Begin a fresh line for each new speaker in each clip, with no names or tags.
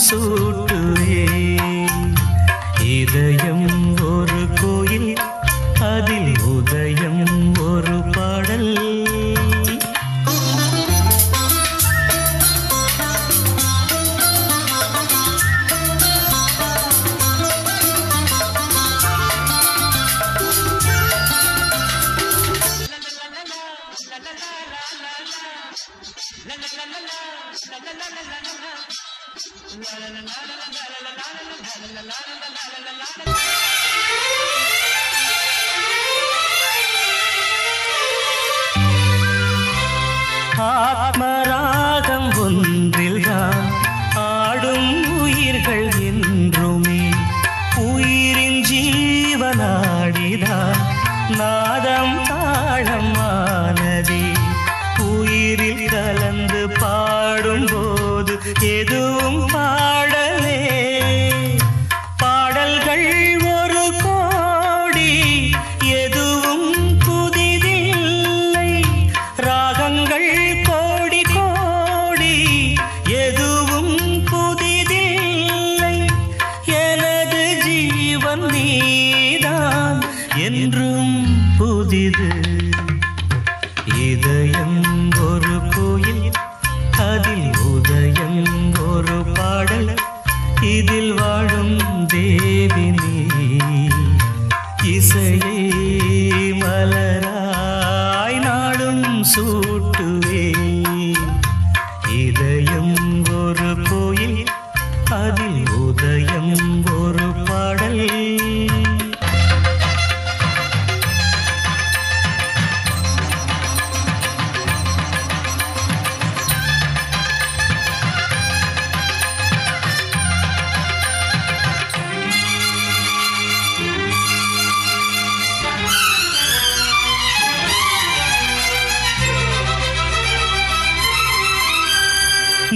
சூட்டுவே இதயம் ஒரு கோயில் அதில் உதயம் ஒரு பாடல் ஆத்மராகம் ஒன்றில்தான் ஆடும் உயிர்கள் என்றுமே உயிரின் ஜீவனாடிதான் நாதம் தாளமானதே உயிரில் கலந்து பாடும்போது எதுவும் பாடலே பாடல்கள் ஒரு கோடி எதுவும் புதிதில்லை ராகங்கள் கோடி கோடி எதுவும் புதிதில்லை எனது ஜீவன் நீதான் என்றும் புதிது இதயம் ஒரு கோயில் அதில் உதயம் ஒரு பாடல் இதில் வாழும் தேவி நீ இசையே மலராய் நாடும் சூட்டுவே இதயம் ஒரு கோயில் அதில் உதயம் ஒரு பாடல்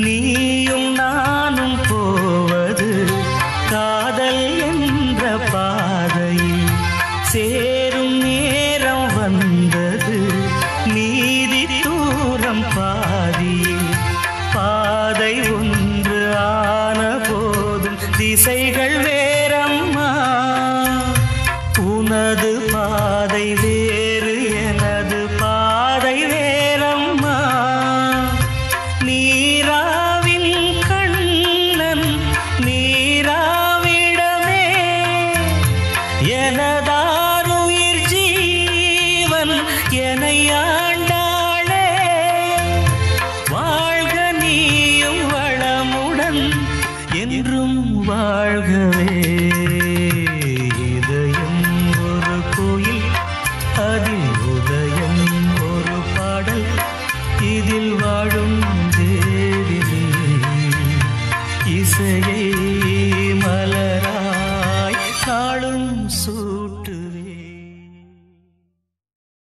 நீயும் நானும் போவது காதல் என்ற பாதையில் சேரும் நேரம் வந்தது நீதி தூரம் பாதியில் பாதை ஒன்று ஆன போதும் திசைகள் வேறம்மா உனது பாதை வேறு எனது பாதை வேறம்மா நீராவின் கண்ணன் நீராவிடமே எனதாருயிர் ஜீவன் எனையாண்டாளே வாழ்க நீயும் வளமுடன் என்றும் வாழ்கவே இதயம் ஒரு கோயில் அதில் உதயம் ஒரு பாடல் இதில் வாழும் தேவி இசையை